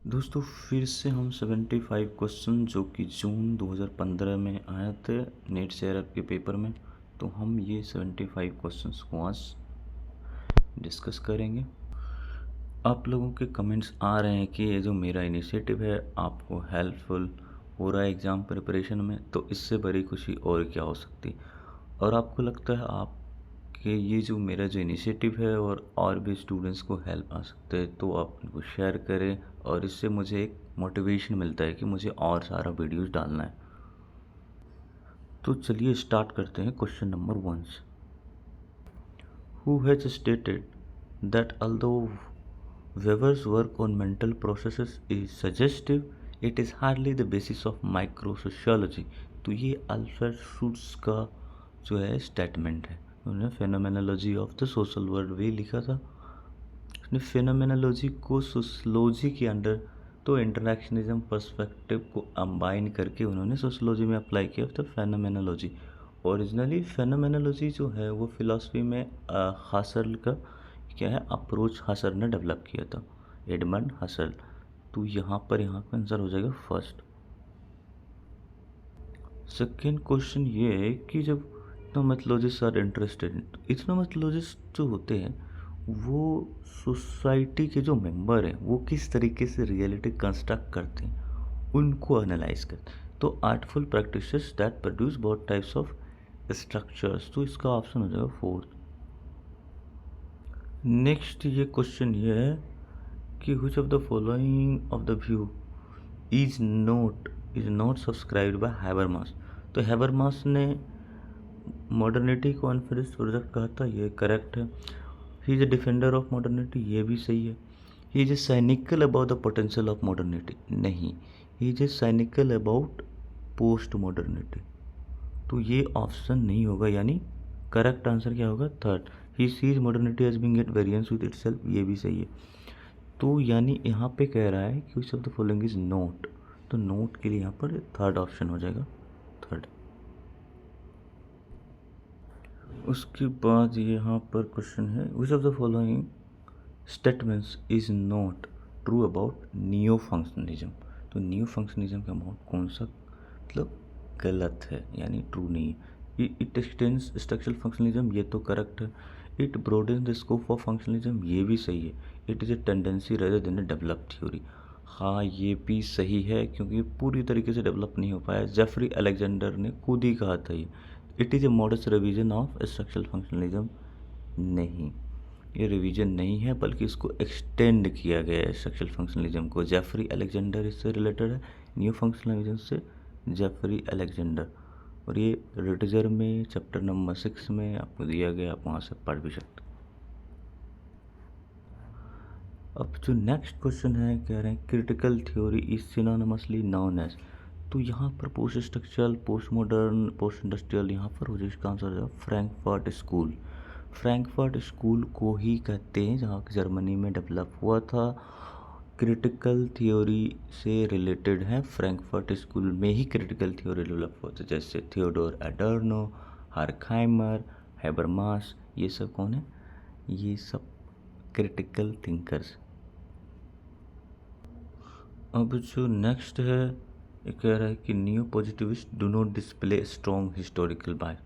दोस्तों फिर से हम 75 क्वेश्चन जो कि जून 2015 में आए थे नेट शेयर के पेपर में, तो हम ये 75 क्वेश्चंस को आज डिस्कस करेंगे। आप लोगों के कमेंट्स आ रहे हैं कि ये जो मेरा इनिशिएटिव है आपको हेल्पफुल हो रहा है एग्ज़ाम प्रिपरेशन में, तो इससे बड़ी खुशी और क्या हो सकती। और आपको लगता है आपके ये जो मेरा जो इनिशिएटिव है और भी स्टूडेंट्स को हेल्प आ सकते हैं, तो आप इनको शेयर करें और इससे मुझे एक मोटिवेशन मिलता है कि मुझे और सारा वीडियोस डालना है। तो चलिए स्टार्ट करते हैं क्वेश्चन नंबर 1 से। Who has stated that although Weber's work on mental processes is suggestive, it is hardly the basis of microsociology। तो ये अल्फ्रेड शुट्स का जो है स्टेटमेंट है। उन्होंने phenomenology of the social world भी लिखा था। उसने फेनोमेनोलॉजी को सोशलॉजी के अंडर तो इंटरैक्शनिज्म पर्सपेक्टिव को कंबाइन करके उन्होंने सोशलॉजी में अप्लाई किया था फेनोमेनोलॉजी। ओरिजिनली फेनोमेनोलॉजी जो है वो फिलॉसफी में हसल का क्या है अप्रोच हसल ने डेवलप किया था, एडमंड हसल। तो यहाँ का आंसर हो जाएगा फर्स्ट। सेकेंड क्वेश्चन ये है कि जब इथनोमेथोलॉजिस्ट आर इंटरेस्टेड, इथनोमेथोलॉजिस्ट जो होते हैं वो सोसाइटी के जो मेंबर हैं वो किस तरीके से रियलिटी कंस्ट्रक्ट करते हैं उनको एनालाइज करते हैं। तो artful practices that produce both types of structures, तो इसका ऑप्शन हो जाएगा फोर्थ। नेक्स्ट ये क्वेश्चन ये है कि which of the following of the view is not subscribed by Habermas. तो हैबरमास ने मॉडर्निटी को अनफिनिश्ड प्रोजेक्ट कहा था, ये करेक्ट है। He is a defender of modernity, ये भी सही है। He is a cynical about the potential of modernity, नहीं, he is a cynical about post modernity. तो ये ऑप्शन नहीं होगा, यानी करेक्ट आंसर क्या होगा, third. He sees modernity as being at variance with itself, ये भी सही है। तो यानी यहाँ पे कह रहा है कि विच of the following is note, तो नोट के लिए यहाँ पर थर्ड ऑप्शन हो जाएगा, थर्ड। उसके बाद यहाँ पर क्वेश्चन है which of the following statements is not true about neo functionalism. तो नियो फंक्शनलिज्म का अबाउट कौन सा मतलब गलत है, यानी ट्रू नहीं है। इट एक्सटेंड्स स्ट्रक्चरल फंक्शनलिज्म, ये तो करेक्ट है। It broaden the scope of functionalism, ये भी सही है। It is a tendency rather than a develop theory, हाँ ये भी सही है क्योंकि पूरी तरीके से डेवलप नहीं हो पाया। जेफरी अलेक्जेंडर ने खुद ही कहा था ये। It is A modest revision of structural functionalism, नहीं, ये रिवीजन नहीं है बल्कि इसको एक्सटेंड किया गया है स्ट्रक्चरल फंक्शनलिज्म को। जेफरी अलेक्जेंडर इससे रिलेटेड है, न्यू फंक्शनलिज्म से जेफरी अलेक्जेंडर। और ये रिटजर में चैप्टर नंबर 6 में आपको दिया गया, आप वहाँ से पढ़ भी सकते। अब जो नेक्स्ट क्वेश्चन है कह रहे हैं critical theory is synonymously known as. तो यहाँ पर post structural, post modern, post industrial, यहाँ पर हो जाए इसका आंसर हो जाएगा फ्रैंकफर्ट स्कूल। फ्रैंकफर्ट स्कूल को ही कहते हैं जहाँ जर्मनी में डेवलप हुआ था, क्रिटिकल थ्योरी से रिलेटेड है। फ्रैंकफर्ट स्कूल में ही क्रिटिकल थ्योरी डेवलप हुआ था, जैसे थियोडोर एडर्नो, हरखाइमर, हैबरमास, ये सब कौन है, ये सब क्रिटिकल थिंकर्स। अब जो नेक्स्ट है ये कह रहा है कि new positivist do not display strong historical bias.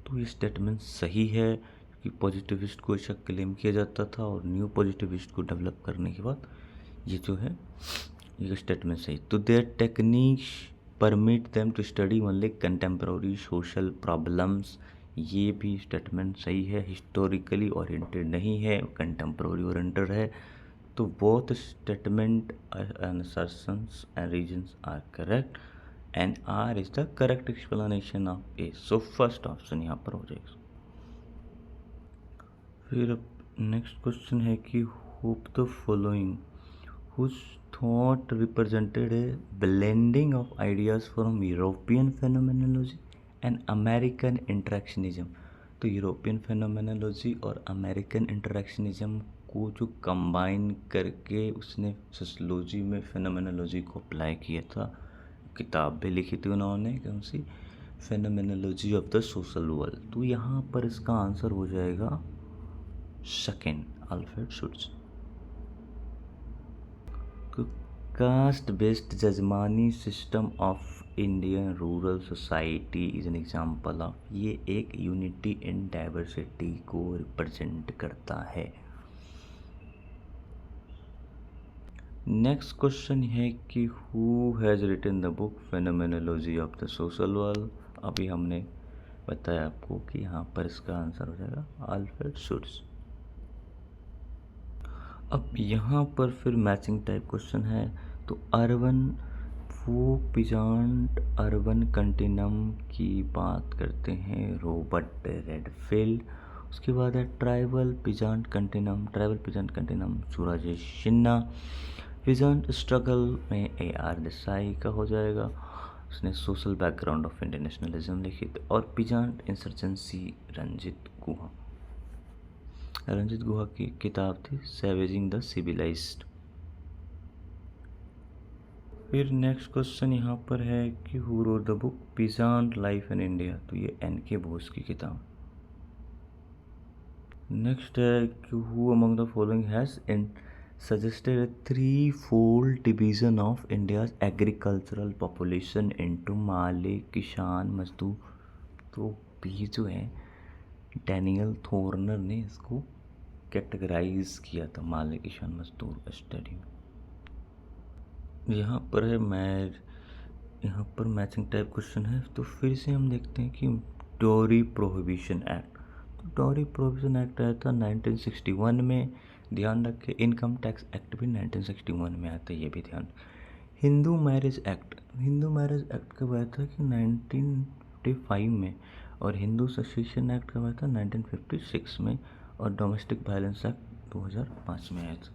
तो ये स्टेटमेंट सही है कि पॉजिटिविस्ट को ऐसा क्लेम किया जाता था और न्यू पॉजिटिविस्ट को डेवलप करने के बाद ये जो है ये स्टेटमेंट सही। तो their techniques permit them to study only contemporary social problems, ये भी स्टेटमेंट सही है। हिस्टोरिकली ओरिएंटेड नहीं है, कंटेम्प्रेरी ओरिएंटेड है। तो both statement and assertions and reasons are correct and R is the correct explanation of A। so first option यहाँ पर हो जाएगा। फिर नेक्स्ट क्वेश्चन है कि hope the following whose thought represented a blending of ideas from European phenomenology and American interactionism। तो European phenomenology और American interactionism को जो कंबाइन करके उसने सोशलॉजी में फेनोमेनोलॉजी को अप्लाई किया था। किताब भी लिखी थी उन्होंने, कौन सी, phenomenology of the social world. तो यहाँ पर इसका आंसर हो जाएगा second, Alfred Schutz. caste based jajmani system of Indian rural society is an example of, ये एक यूनिटी इन डाइवर्सिटी को रिप्रेजेंट करता है। नेक्स्ट क्वेश्चन है कि who has written the book phenomenology of the social world. अभी हमने बताया आपको कि यहाँ पर इसका आंसर हो जाएगा अल्फ्रेड शुट्ज। अब यहाँ पर फिर मैचिंग टाइप क्वेश्चन है, तो अर्बन फोक पीजेंट अर्बन कंटिन्यूम की बात करते हैं रॉबर्ट रेडफील्ड। उसके बाद है tribal peasant continuum Rajesh Sinha. Peasant struggle में AR देसाई का हो जाएगा, उसने social background of Indian nationalism लिखी थी। और पीजेंट इंसर्जेंसी रंजीत गुहा की किताब थी सैवेजिंग द सिविलाइज्ड। फिर नेक्स्ट क्वेश्चन यहाँ पर है कि who wrote the book peasant life in India, तो ये NK बोस की किताब। नेक्स्ट है कि who among the following has suggested a threefold division of India's agricultural population into माले, किसान, मजदूर। तो भी जो है डैनियल थॉर्नर ने इसको कैटेगराइज किया था माले, किसान, मजदूर स्टडी में। यहाँ पर है यहाँ पर मैचिंग टाइप क्वेश्चन है, तो फिर से हम देखते हैं कि डॉरी प्रोहिबिशन एक्ट। तो डॉरी प्रोहिबिशन एक्ट आया था 1961 में, ध्यान रखें। इनकम टैक्स एक्ट भी 1961 में आता है, ये भी ध्यान। हिंदू मैरिज एक्ट कब आया था कि 1955 में, और हिंदू सक्सेशन एक्ट कब आया था 1956 में, और डोमेस्टिक वायलेंस एक्ट 2005 में आया था।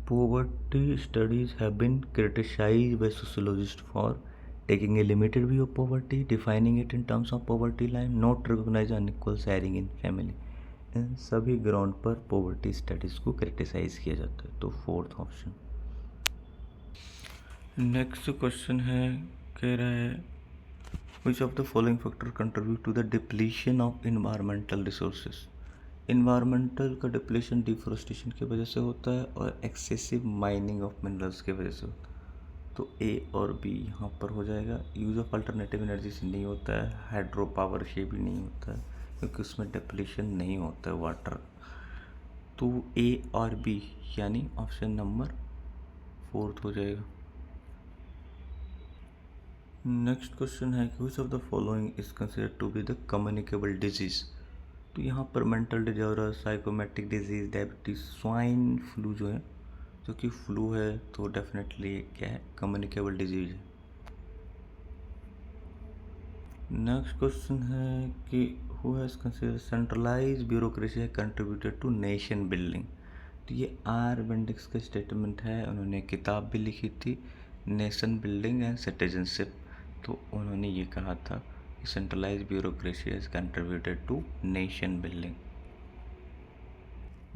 Poverty studies have been criticized by sociologists for taking a limited view of poverty, defining it in terms of poverty line, not recognize unequal sharing in family। इन सभी ground पर poverty studies को criticise किया जाता है, तो fourth option. Next question है, कह रहा है which of the following factor contribute to the depletion of environmental resources। Environmental का डिप्लेशन डिफोरेस्टेशन की वजह से होता है और एक्सेसिव माइनिंग ऑफ मिनरल्स की वजह से होता है, तो A और B यहाँ पर हो जाएगा। यूज़ ऑफ अल्टरनेटिव एनर्जी से नहीं होता है, हाइड्रो पावर से भी नहीं होता है, क्योंकि उसमें डिप्लेशन नहीं होता है वाटर। तो A और B यानी ऑप्शन नंबर 4 हो जाएगा। नेक्स्ट क्वेश्चन है कि which of the following is considered to be the communicable disease. तो यहाँ पर mental disorder, psychometric disease, diabetes, swine flu जो है, जो कि फ्लू है, तो डेफिनेटली क्या है, कम्युनिकेबल डिजीज है। नेक्स्ट क्वेश्चन है कि who has considered centralised bureaucracy has contributed to nation building. तो ये R बेंडिक्स का स्टेटमेंट है, उन्होंने किताब भी लिखी थी नेशन बिल्डिंग एंड सिटीजनशिप। तो उन्होंने ये कहा था centralised bureaucracy has contributed to nation building.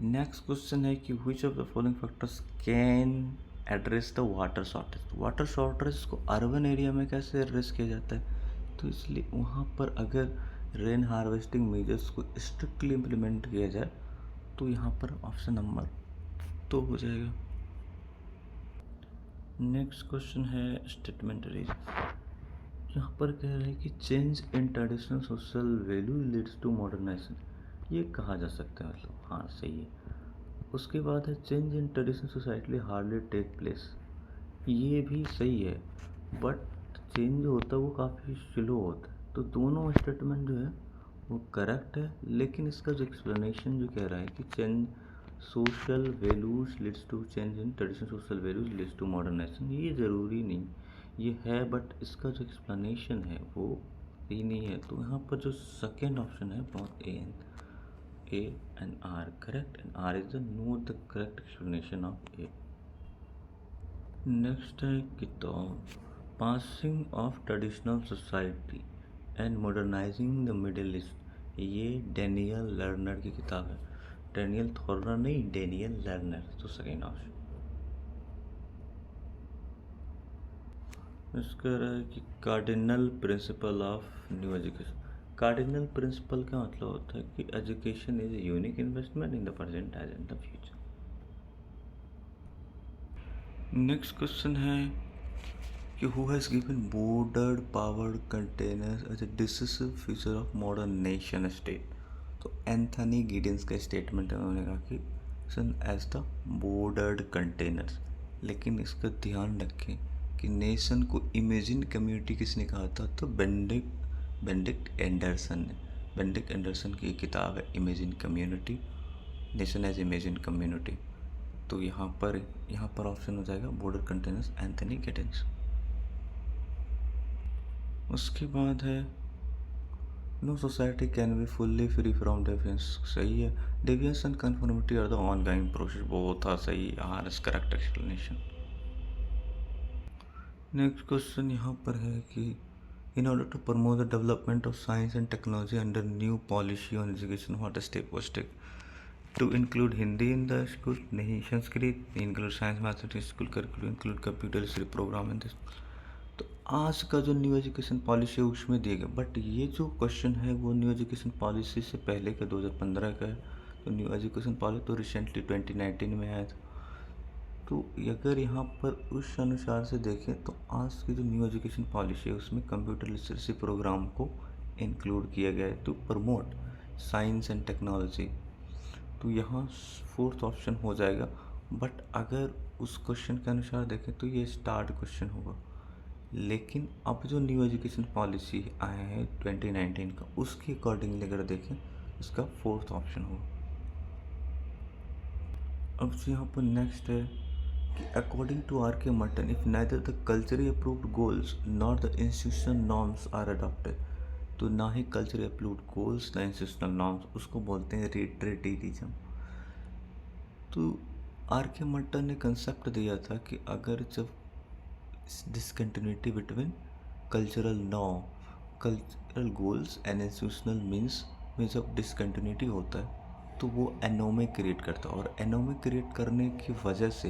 Next question है कि which of the following factors can address the water shortage. Water shortage को अर्बन एरिया में कैसे एड्रेस किया जाता है, तो इसलिए वहाँ पर अगर रेन हार्वेस्टिंग मेजर्स को स्ट्रिक्टली इम्प्लीमेंट किया जाए, तो यहाँ पर ऑप्शन नंबर 2 हो जाएगा। नेक्स्ट क्वेश्चन है स्टेटमेंट रीजन। यहाँ पर कह रहे हैं कि change in traditional social value leads to modernisation. ये कहा जा सकता है, मतलब हाँ सही है। उसके बाद है change in traditional society hardly take place. ये भी सही है, बट चेंज जो होता है वो काफ़ी स्लो होता है। तो दोनों स्टेटमेंट जो है वो करेक्ट है, लेकिन इसका जो एक्सप्लेनेशन जो कह रहा है कि change social values leads to change in traditional social values leads to modernisation, ये ज़रूरी नहीं, ये है, बट इसका जो एक्सप्लेनेशन है वो ही नहीं है। तो यहाँ पर जो सेकेंड ऑप्शन है बहुत A and R correct, and R is the not the correct explanation of A। Next है किताब passing of traditional society and modernising the Middle East. ये डैनियल लर्नर की किताब है, डैनियल थॉर्नर नहीं, डैनियल लर्नर। तो सेकेंड ऑप्शन। इसका रहा है कि cardinal principle of new education. Cardinal principle का मतलब होता है कि education is a unique investment in the present as in the future. Next question है कि who has given bordered powered containers as a decisive feature of modern nation state। तो Anthony Giddens का statement है, उन्होंने कहा कि सन as the bordered containers. लेकिन इसका ध्यान रखें कि नेशन को इमेजिन कम्युनिटी किसने कहा था, तो बेंडिक्ट एंडरसन ने। बेंडिक्ट एंडरसन की एक किताब है imagine community, nation as imagine community. तो यहाँ पर ऑप्शन हो जाएगा bordered कंटेनर्स, एंथनी गिडेंस। उसके बाद है no society can be fully free from deviance. सही है, deviance and conformity are the ongoing process. बहुत था सही, R is correct explanation. Next question यहाँ पर है कि in order to promote the development of science and technology under new policy on education what step was taken to include Hindi in the school. नहीं, Sanskrit include science mathematics school curriculum include computer literacy programme in this. तो आज का जो new education policy है उसमें दिए गए, but ये जो क्वेश्चन है वो न्यू एजुकेशन पॉलिसी से पहले का 2015 का है। तो न्यू एजुकेशन पॉलिसी तो रिसेंटली 2019 में आया था। तो अगर यहाँ पर उस अनुसार से देखें तो आज की जो न्यू एजुकेशन पॉलिसी है उसमें कंप्यूटर लिटरेसी प्रोग्राम को इंक्लूड किया गया है to promote science and technology. तो यहाँ फोर्थ ऑप्शन हो जाएगा, बट अगर उस क्वेश्चन के अनुसार देखें तो ये स्टार्ट क्वेश्चन होगा। लेकिन अब जो न्यू एजुकेशन पॉलिसी आया है 2019 का, उसके अकॉर्डिंगली अगर देखें इसका फोर्थ ऑप्शन होगा। अब यहाँ पर नेक्स्ट है कि according to R K Merton if neither the culturally approved goals not the institutional norms are adopted. तो ना ही कल्चरली अप्रूव्ड गोल्स ना इंस्टीट्यूशनल नॉर्म्स, उसको बोलते हैं रिट्रेटिज्म। तो आर के मटन ने कंसेप्ट दिया था कि अगर जब discontinuity between cultural goals and institutional means में जब डिसकंटिन्यूटी होता है तो वो एनोमी क्रिएट करता है, और एनोमी क्रिएट करने की वजह से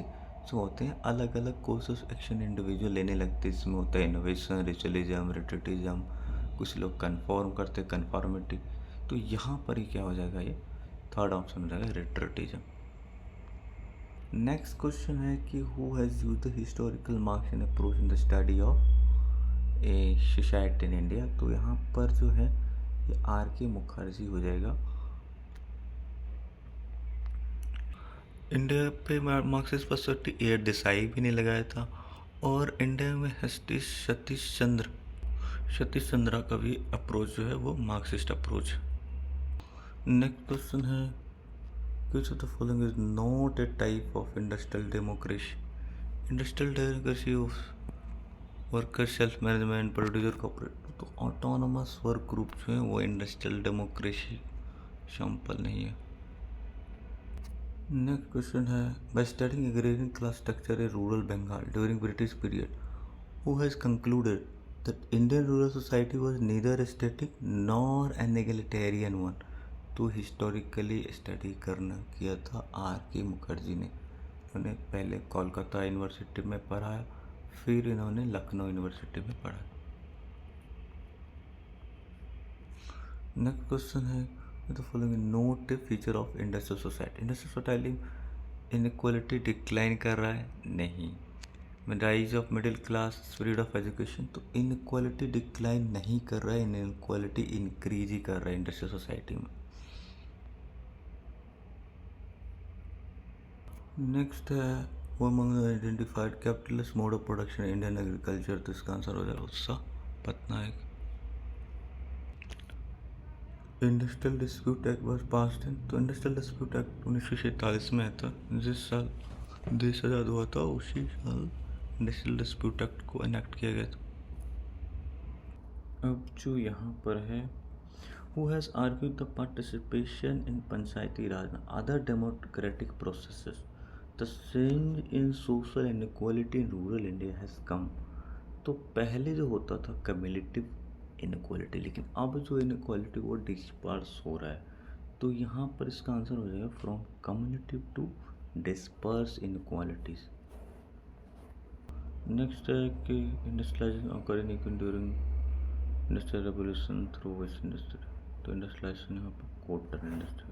जो होते हैं अलग अलग कोर्स ऑफ एक्शन इंडिविजुअल लेने लगते हैं। इसमें होता है इनोवेशन, रिचुअलिज्म, रिट्रेटिज्म, कुछ लोग कन्फॉर्म करते हैं, कन्फॉर्मिटी। तो यहाँ पर ही क्या हो जाएगा, ये थर्ड ऑप्शन हो जाएगा रिट्रेटिज्म। नेक्स्ट क्वेश्चन है कि who has used the historical marks in approach in the study of a society in India. तो यहाँ पर जो है ये आर के मुखर्जी हो जाएगा। इंडिया पे मार्क्सिस्ट पर 38 देसाई भी नहीं लगाया था, और इंडिया में सतीश चंद्रा का भी अप्रोच जो है वो मार्क्सिस्ट अप्रोच है। नेक्स्ट क्वेश्चन है which of the following is not a type of industrial democracy। Industrial democracy of worker self management producer corporate, तो ऑटोनोमस वर्क ग्रुप जो है वो इंडस्ट्रियल डेमोक्रेसी सैंपल नहीं है। नेक्स्ट क्वेश्चन है by studying agrarian class structure in rural Bengal during British period who has concluded that Indian rural society was neither static nor an egalitarian one. तो historically study करना किया था are के मुखर्जी ने। उन्होंने पहले कोलकाता यूनिवर्सिटी में पढ़ाया, फिर इन्होंने लखनऊ यूनिवर्सिटी में पढ़ा। नेक्स्ट क्वेश्चन है the following note A feature of industrial society. Industrial society inequality decline कर रहा है, नहीं। Rise of middle class, spread of education, तो इनइक्वालिटी डिक्लाइन नहीं कर रहा है, इनइक्वालिटी इंक्रीज ही कर रहा है इंडस्ट्रियल सोसाइटी में। नेक्स्ट है वो among identified capitalist mode of production Indian agriculture. तो इसका आंसर हो जाएगा उत्साह Patnaik. Industrial dispute act was passed in, तो इंडस्ट्रियल डिस्प्यूट एक्ट 1947 में आया था। जिस साल देश आज़ाद हुआ था उसी साल इंडस्ट्रियल डिस्प्यूट एक्ट को एनेक्ट किया गया था। अब जो यहाँ पर है who has argued the participation in Panchayati Raj and other democratic processes the change in social inequality in rural India has come. तो पहले जो होता था कम्युनिटिव इनइक्वालिटी, लेकिन अब जो इनइक्वालिटी वो डिस्पर्स हो रहा है। तो यहाँ पर इसका आंसर हो जाएगा from cumulative to dispersed inequalities. Next है कि industrialisation occurring during industrial revolution through west industry, तो इंडस्ट्रियलाइजेशन यहाँ पर कॉटन इंडस्ट्री।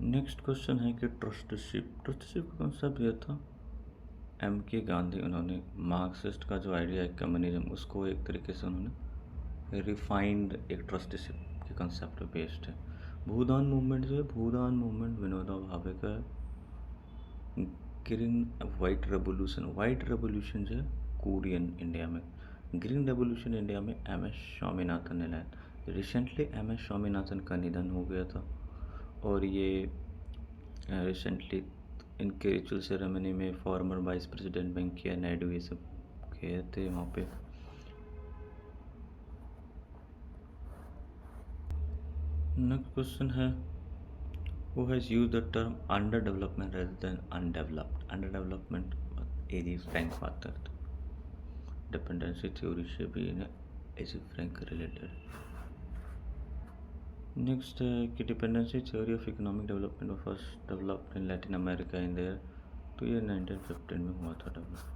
नेक्स्ट क्वेश्चन है कि ट्रस्टीशिप का कॉन्सेप्ट यह था, M.K. गांधी, उन्होंने मार्क्सिस्ट का जो आइडिया है कम्युनिज्म, उसको एक तरीके से उन्होंने रिफाइंड एक ट्रस्टीशिप के कंसेप्ट पे बेस्ड है। भूदान मूवमेंट जो है, भूदान मूवमेंट विनोबा भावे का है। ग्रीन वाइट रेवोल्यूशन जो है कोरियन इंडिया में, ग्रीन रेवोल्यूशन इंडिया में MS स्वामीनाथन ने लाया। रिसेंटली MS स्वामीनाथन का निधन हो गया था और ये रिसेंटली इनके रिचुअल सेरेमनी में farmer vice president Venkaiah Naidu ये सब गए थे वहाँ पे। नेक्स्ट क्वेश्चन है, who has used the term under development rather than undeveloped. Under development AG Frank बात करते, डिपेंडेंसी थ्योरी से भी इन्हें एजी फ्रैंक रिलेटेड। नेक्स्ट है कि dependency theory of economic development of first developed in Latin America in their, तो ये 1915 में हुआ था डेवलप।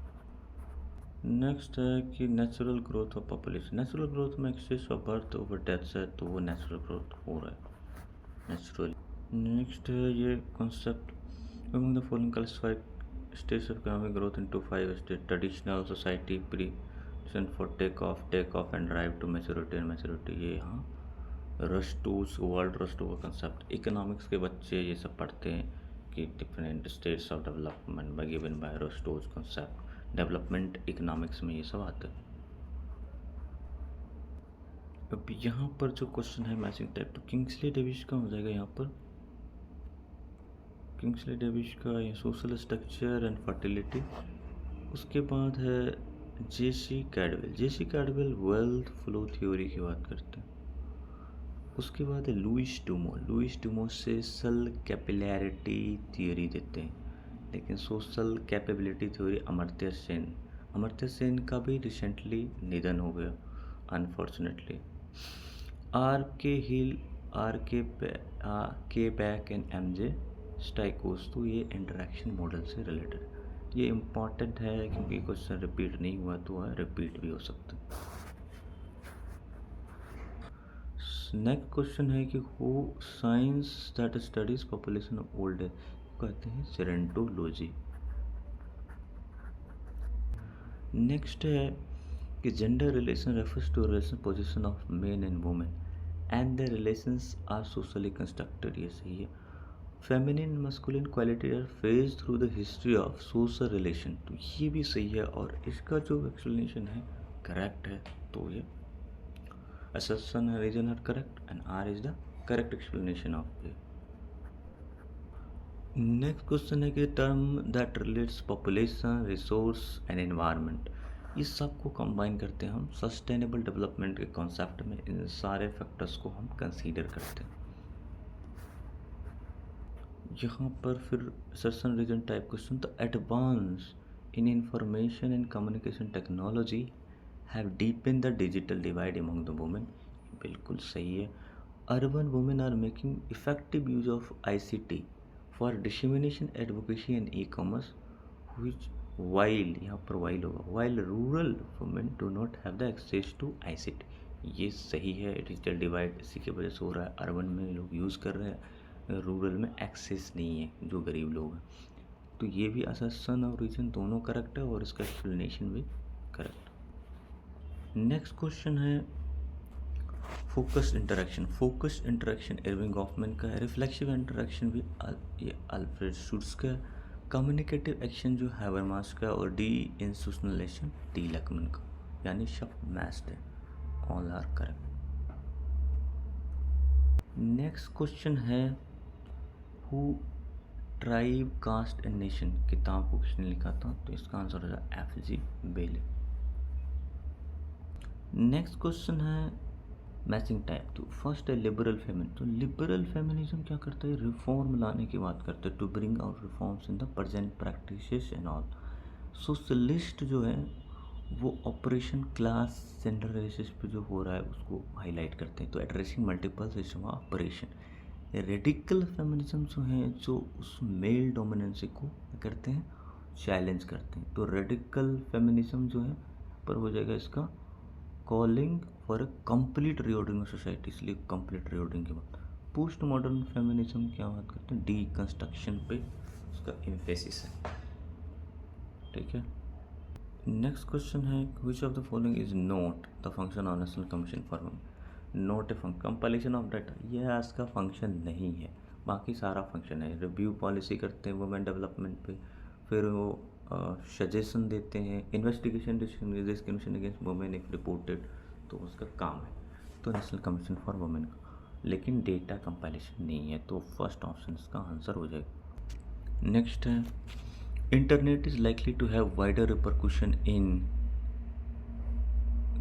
नेक्स्ट है कि natural growth of population, natural growth में excess of birth over death है, तो वो नेचुरल ग्रोथ हो रहा है नेचुरली। नेक्स्ट है ये concept, among the following classified stage of economic growth into 5 stage, traditional society, pre for take off and drive to maturity and maturity. ये यहाँ रस्टोज, वर्ल्ड रस्टो का कंसेप्ट, इकोनॉमिक्स के बच्चे ये सब पढ़ते हैं कि different states of development by given by Rostow's concept, development economics में ये सब आते हैं। अब यहाँ पर जो क्वेश्चन है मैचिंग टाइप, तो किंग्सले डेविस का हो जाएगा यहाँ पर, किंग्सले डेविस का ये सोशल स्ट्रक्चर एंड फर्टिलिटी। उसके बाद है J C Caldwell wealth flow theory की बात करते हैं। उसके बाद है Louis Dumont social capillarity theory देते हैं, लेकिन social capability theory Amartya Sen का भी रिसेंटली निधन हो गया अनफॉर्चुनेटली। के बैक एंड MJ स्टाइकोस, तो ये इंटरेक्शन मॉडल से रिलेटेड, ये इम्पॉर्टेंट है क्योंकि क्वेश्चन रिपीट नहीं हुआ तो रिपीट भी हो सकता है। नेक्स्ट क्वेश्चन है कि who science that studies population of old age, कहते हैं सेरेंटोलॉजी। नेक्स्ट है कि gender relation refers to relation position of men and women and the relations are socially constructed, ये सही है। Feminine masculine quality are phase through the history of social relation, तो ये भी सही है और इसका जो एक्सप्लेनेशन है करेक्ट है, तो ये assertion and reason are correct and R is the correct explanation of it. Next question है कि term that relates population, resource and environment, इस सब को कंबाइन करते हैं हम सस्टेनेबल डेवलपमेंट के कॉन्सेप्ट में, इन सारे फैक्टर्स को हम कंसीडर करते हैं। यहाँ पर फिर assertion रीजन टाइप क्वेश्चन, तो advance in information and communication technology have deepen the digital divide among the women, बिल्कुल सही है। Urban women are making effective use of ICT for dissemination advocacy and e-commerce which while, यहाँ पर while होगा, while rural women do not have the access to ICT, ये सही है। Digital divide इसी की वजह से हो रहा है, अर्बन में लोग यूज़ कर रहे हैं, रूरल में एक्सेस नहीं है जो गरीब लोग हैं, तो ये भी असर्शन और रीजन दोनों करेक्ट है और इसका एक्सप्लेनेशन भी करेक्ट। नेक्स्ट क्वेश्चन है फोकस्ड इंटरेक्शन इरविंग गॉफमैन का है। रिफ्लेक्सिव इंटरेक्शन भी ये अल्फ्रेड शुट्ज का। कम्युनिकेटिव एक्शन जो हैबरमास का, और डी इंस्टीट्यूशनलाइजेशन डी लकमन का, यानी सब मैच्ड है, all are correct. Next question है who tribe caste and nation, किताब को किसने लिखा था, तो इसका आंसर हो जाएगा FG बेले। नेक्स्ट क्वेश्चन है मैचिंग टाइप, तो फर्स्ट है लिबरल फेमिनिज्म, तो लिबरल फेमिनिज्म क्या करता है, रिफॉर्म लाने की बात करता है, to bring out reforms in the present practices and all. Socialist जो है वो ऑपरेशन क्लास जेंडर रेसिस पे जो हो रहा है उसको हाईलाइट करते हैं, तो addressing multiple system of operation. Radical feminism जो है जो उस मेल डोमिनेंसी को करते हैं, चैलेंज करते हैं, तो रेडिकल फेमिनिज्म जो है पर हो जाएगा इसका calling for a complete reordering of society, इसलिए कंप्लीट रीऑर्डरिंग के बाद पोस्ट मॉडर्न फेमिनिज्म क्या बात करते हैं, डीकंस्ट्रक्शन पे उसका एम्फेसिस है। ठीक है, नेक्स्ट क्वेश्चन है which of the following is not the function of national commission for women. Not a function compilation of data, यह इसका फंक्शन नहीं है, बाकी सारा फंक्शन है। रिव्यू पॉलिसी करते हैं वुमेन डेवलपमेंट पे, फिर वो सजेशन देते हैं, investigation discrimination against women if reported, तो उसका काम है। तो नेशनल कमीशन फॉर वुमेन का, लेकिन डेटा कंपाइलेशन नहीं है, तो फर्स्ट ऑप्शन इसका आंसर हो जाएगा। नेक्स्ट है internet is likely to have wider repercussion in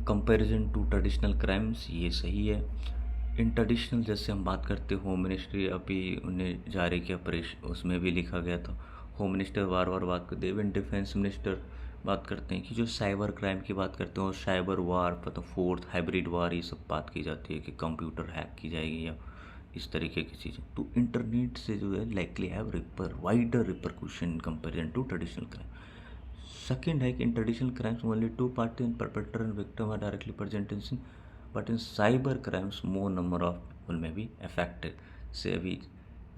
comparison to traditional crimes, ये सही है। इन ट्रेडिशनल जैसे हम बात करते होम मिनिस्ट्री अभी उन्हें जारी किया उसमें भी लिखा गया था, होम मिनिस्टर बार बार बात करते हैं, इवन डिफेंस मिनिस्टर बात करते हैं कि जो साइबर क्राइम की बात करते हैं और साइबर वार मतलब फोर्थ हाइब्रिड वार, ये सब बात की जाती है कि कंप्यूटर हैक की जाएगी या इस तरीके की चीज़ें। तो इंटरनेट से जो है likely have wider repercussion in comparison to traditional crime. Second है कि in traditional crimes only two party and perpetrator and victim are directly present in scene, but in cyber crimes more number of people में भी affected. से अभी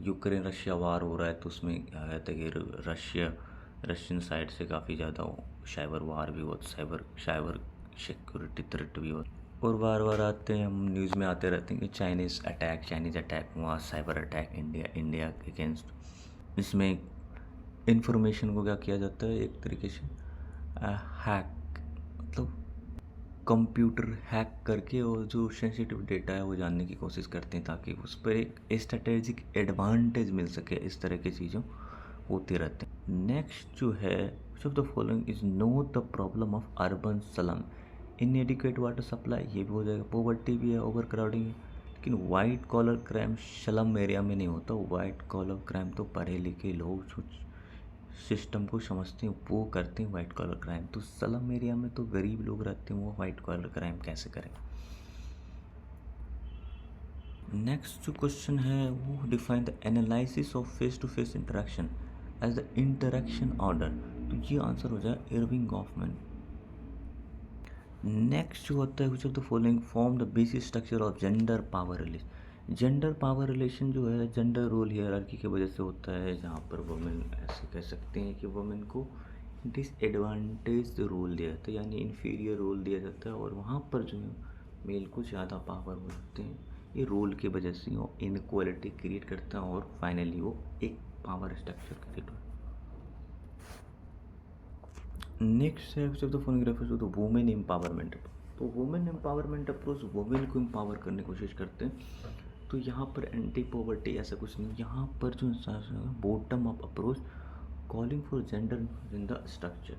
Ukraine Russia वार हो रहा है, तो उसमें क्या कहते हैं कि रशियन साइड से काफ़ी ज़्यादा साइबर वार भी हुआ, साइबर सिक्योरिटी थ्रेट भी हुआ, और बार बार आते हैं हम न्यूज़ में आते रहते हैं कि चाइनीज़ अटैक हुआ, साइबर अटैक इंडिया के अगेंस्ट। इसमें इंफॉर्मेशन को क्या किया जाता है, एक तरीके से हैक मतलब कंप्यूटर हैक करके और जो सेंसिटिव डेटा है वो जानने की कोशिश करते हैं ताकि उस पर एक स्ट्रेटेजिक एडवांटेज मिल सके। इस तरह की चीज़ों होती रहती हैं। नेक्स्ट जो है of the following is know the problem of urban slum, इनएडिक्वेट water supply, ये भी हो जाएगा। पॉवर्टी भी है, ओवर क्राउडिंग है, लेकिन white collar crime slum area में नहीं होता। वाइट कॉलर क्राइम तो पढ़े लिखे लोग जो सिस्टम को समझते हैं वो करते हैं वाइट कॉलर क्राइम। तो स्लम एरिया में तो गरीब लोग रहते हैं, वो वाइट कॉलर क्राइम कैसे करें। नेक्स्ट जो क्वेश्चन है वो define the analysis of face to face interaction as the interaction order, तो ये आंसर हो जाए इरविंग गॉफमैन। नेक्स्ट जो होता है which of the following form the basic structure of gender power relation. Gender power relation जो है gender role hierarchy की वजह से होता है, जहाँ पर वुमेन ऐसे कह सकते हैं कि वुमेन को डिसएडवांटेज रोल दिया जाता है, यानी इन्फीरियर रोल दिया जाता है, और वहाँ पर जो है मेल को ज़्यादा पावर होते हैं। ये रोल की वजह से वो इनक्वालिटी क्रिएट करता है और फाइनली वो एक पावर स्ट्रक्चर क्रिएट होता है। नेक्स्ट है which of the following refers to the women empowerment. तो वुमेन एम्पावरमेंट अप्रोच वुमेन को एम्पावर करने की कोशिश करते हैं। तो यहाँ पर एंटी पॉवर्टी ऐसा कुछ नहीं, यहाँ पर जो bottom up approach calling for gender in the structure,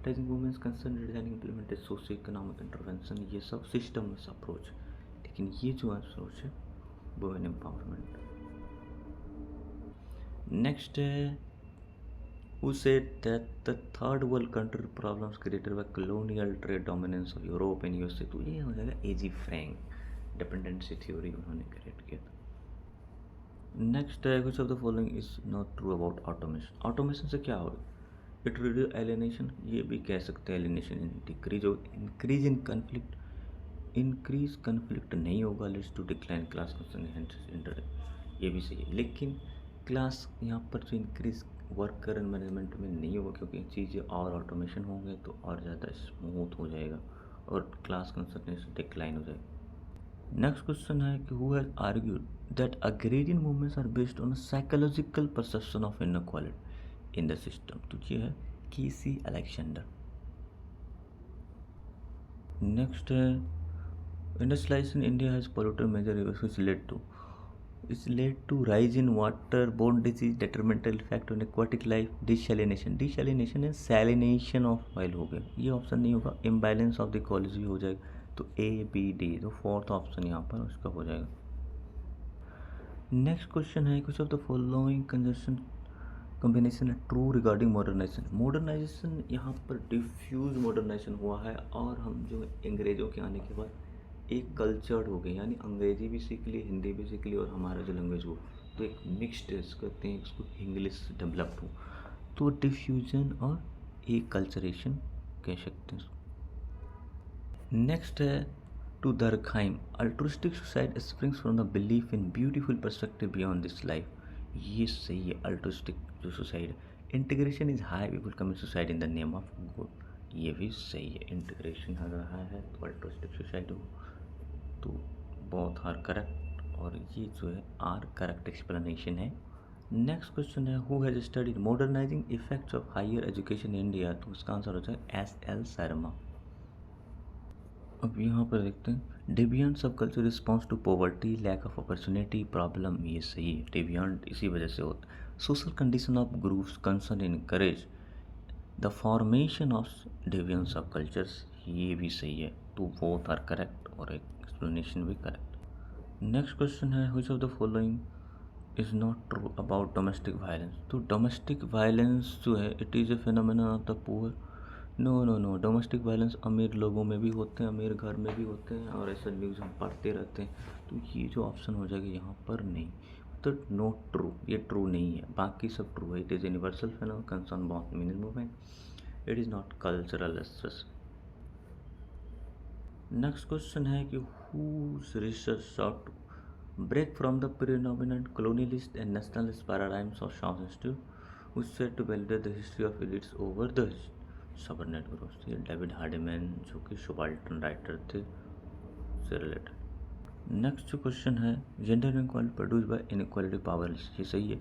taking women's concern designing implemented socio economic intervention, ये सब सिस्टम अप्रोच। लेकिन ये जो अप्रोच है वुमेन एम्पावरमेंट। नेक्स्ट है who said that the third world country problems created by colonial trade dominance of Europe and USA, तो ये हो जाएगा एजी फ्रैंक, डिपेंडेंसी थ्योरी उन्होंने क्रिएट किया था। नेक्स्ट है which of the following is not true about automation। Automation से क्या होगा, इट रिड्यूस एलिनेशन, ये भी कह सकते हैं alienation increase in conflict, increase conflict नहीं होगा, लिट्स टू डिक्लाइन क्लास इंटर, ये भी सही है। लेकिन क्लास यहाँ पर जो इंक्रीज वर्कर एंड मैनेजमेंट में नहीं होगा, क्योंकि चीज़ें और ऑटोमेशन होंगे तो और ज़्यादा स्मूथ हो जाएगा और क्लास कंसर्नेशन डिक्लाइन हो जाएगा। नेक्स्ट क्वेश्चन है कि who has argued that agrarian movements are based on psychological perception of inequality in the system, तो ये है केसी अलेक्जेंडर। नेक्स्ट है industrialisation India has polluted major rivers which led to rise in waterborne disease, detrimental effect on aquatic life, desalination and salination of oil हो गया, ये option नहीं होगा। imbalance of the ecology हो जाएगा, तो A B D, तो fourth option यहाँ पर उसका हो जाएगा। नेक्स्ट क्वेश्चन है कुछ of the following conjunction combination है ट्रू रिगार्डिंग मॉडर्नाइजेशन। मॉडर्नाइजेशन यहाँ पर डिफ्यूज मॉडर्नाइजेशन हुआ है, और हम जो अंग्रेज़ों के आने के बाद एक कल्चर्ड हो गए, यानी अंग्रेजी भी सीख ली, हिंदी भी सीख ली, और हमारा जो लैंग्वेज हो तो एक मिक्सड कहते हैं इसको, इंग्लिश डेवलप्ड हो, तो डिफ्यूजन और एक कल्चरेशन कह सकते हैं। नेक्स्ट है to Durkheim, altruistic suicide springs from the belief in beautiful perspective beyond this life. ये सही है। अल्ट्रुस्टिक जो suicide, integration is high people commit suicide in the name of good. ये भी सही है। इंटीग्रेशन अगर हाई है तो अल्ट्रुस्टिक सुसाइड हो, तो बोथ आर करेक्ट, और ये जो है आर करेक्ट एक्सप्लेनेशन है। नेक्स्ट क्वेश्चन है who has studied modernising effects of higher education in India, तो उसका आंसर हो जाए SL शर्मा। अब यहाँ पर देखते हैं deviant sub culture response to poverty, lack of opportunity, problem. ये सही है। डेविएंट इसी वजह से होता है। Social condition of groups concern encourage the formation of deviant sub cultures. ये भी सही है। तो बोथ आर करेक्ट और एक एक्सप्लेनेशन भी करेक्ट। नेक्स्ट क्वेश्चन है which of the following is not true about domestic violence. तो डोमेस्टिक वायलेंस जो है it is a phenomenon of the poor. No, domestic violence अमीर लोगों में भी होते हैं, अमीर घर में भी होते हैं, और ऐसा न्यूज़ हम पढ़ते रहते हैं। तो ये जो ऑप्शन हो जाएगा यहाँ पर नहीं, तो नॉट ट्रू, ये ट्रू नहीं है। बाकी सब ट्रू है। It is universal phenomenon concern बहुत minimum movement, it is not cultural stress. Next question है कि whose research sought to break from the predominant colonialist and nationalist paradigms of Shaw Institute, who said to validate the history of elites over the subordinate groups. ये David हार्डीमैन जो कि subaltern writer थे से related. Next जो question है gender inequality produce by inequality power. ये सही है।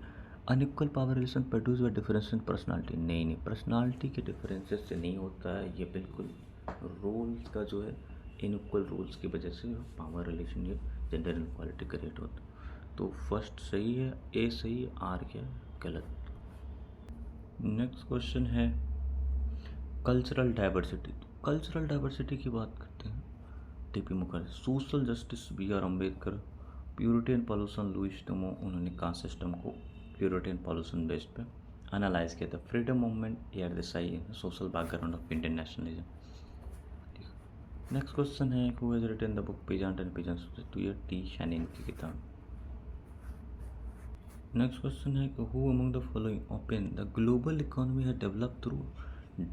Unequal power relation produce by difference in personality. नहीं, पर्सनालिटी के डिफरेंसेस से नहीं होता है। ये बिल्कुल रोल्स का जो है इनइक्वल रूल्स की वजह से पावर रिलेशन ये जेंडर इनक्वालिटी क्रिएट होता है। तो फर्स्ट सही है, ए सही है, आर क्या गलत। नेक्स्ट क्वेश्चन है कल्चरल डाइवर्सिटी। कल्चरल डाइवर्सिटी की बात करते हैं। TP Mukherjee. Social justice BR Ambedkar. Purity and pollution Louis टोमो। उन्होंने कास्ट सिस्टम को प्यूरिटी एंड पॉल्यूशन बेस्ड पे एनालाइज किया था। Freedom movement AR Desai. Social background of Indian nationalism. Next question है who has written the book peasant and peasants. तो ये T शैनिन की किताब। नेक्स्ट क्वेश्चन है कि who among the following open the global economy has developed through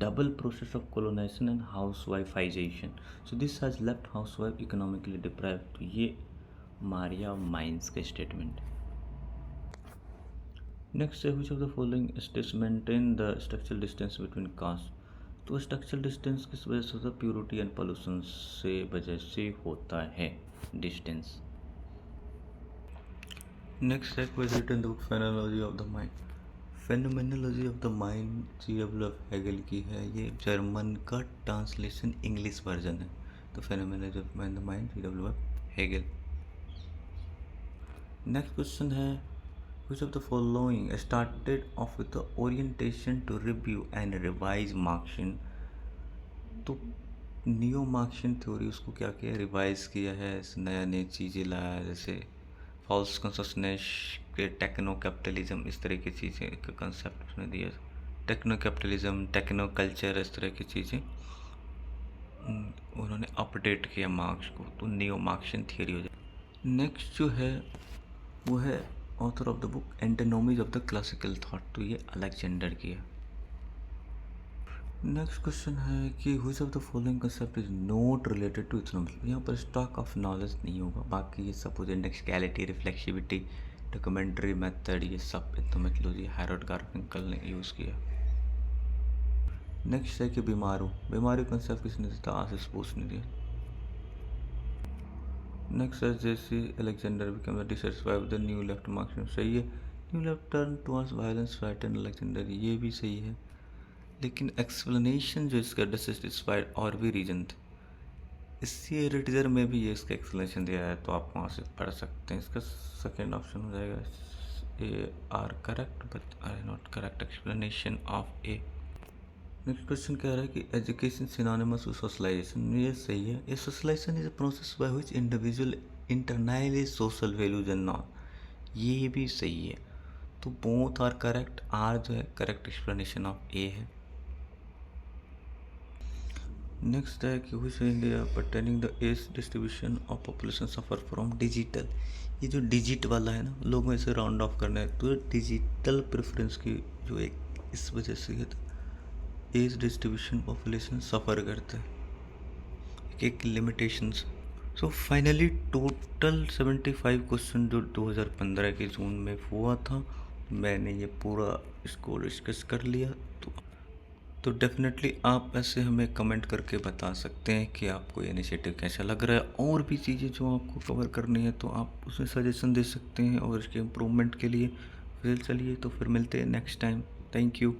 double process of colonization and housewifiization, so this has left housewife economically deprived। तो ये Maria mines का statement. Next है which of the following states maintain the structural distance between caste। तो structural distance किस वजह से होता है? प्योरिटी एंड पॉल्यूशन से वजह से होता है डिस्टेंस। नेक्स्ट है was written the book phenomenology of the mind। Phenomenology of the mind GW Hegel की है। ये जर्मन का ट्रांसलेशन इंग्लिश वर्जन है। तो phenomenology of the mind GW Hegel. Next question है which of the following started off with the orientation to review and revise Marxian। तो neo Marxian theory उसको क्या किया, रिवाइज किया है, नया नई चीज़ें लाया है, जैसे false consciousness K techno capitalism, इस तरह की चीज़ें का कंसेप्ट उसने दिया। टेक्नो कैपिटलिज्म, टेक्नो कल्चर, इस तरह की चीज़ें उन्होंने अपडेट किया मार्क्स को। तो नियो मार्क्सियन थियरी हो जाए। नेक्स्ट जो है वो है author of the book antinomies of the classical thought. तो ये अलेक्जेंडर की है। नेक्स्ट क्वेश्चन है कि which of the following concept is not related to economics. यहाँ पर स्टॉक ऑफ नॉलेज नहीं होगा। बाकी ये suppose indexicality, reflexivity, documentary method, ये सब इथनोमेटोलॉजी हैरोल्ड गारफिंकल ने यूज़ किया। नेक्स्ट है कि बीमारी कंसेप्ट किसने दिया? आसिस बोस ने दिया। नेक्स्ट है जैसे Alexander become dissatisfied with the new left Marxism. सही है। New left turn towards violence frighten Alexander, ये भी सही है। लेकिन एक्सप्लेनेशन जो इसका डिससेटिस्फाइड और भी रीजन थे, इससे रिटीजर में भी ये इसका एक्सप्लेनेशन दिया है, तो आप वहाँ से पढ़ सकते हैं। इसका सेकेंड ऑप्शन हो जाएगा A R correct but R not correct explanation of A. Next question कह रहा है कि एजुकेशन सिनोनिमस विद सोशलाइजेशन। ये सही है। A socialisation is a process by which individual internalise social values and norm. ये भी सही है। तो बोथ आर करेक्ट। आर जो है करेक्ट एक्सप्लेनेशन ऑफ ए है। नेक्स्ट है कि which India pertaining the age distribution of population suffer from digital. ये जो डिजिट वाला है ना, लोगों इसे राउंड ऑफ करना है, तो डिजिटल प्रेफरेंस की जो एक इस वजह से एज डिस्ट्रीब्यूशन पॉपुलेशन सफ़र करता है। एक limitations. So finally total 75 question जो 2015 के जून में हुआ था, मैंने ये पूरा इसको डिस्कस कर लिया। तो डेफिनेटली आप ऐसे हमें कमेंट करके बता सकते हैं कि आपको ये इनिशिएटिव कैसा लग रहा है, और भी चीज़ें जो आपको कवर करनी है तो आप उसमें सजेशन दे सकते हैं और इसके इम्प्रूवमेंट के लिए। फिर चलिए तो फिर मिलते हैं नेक्स्ट टाइम। Thank you.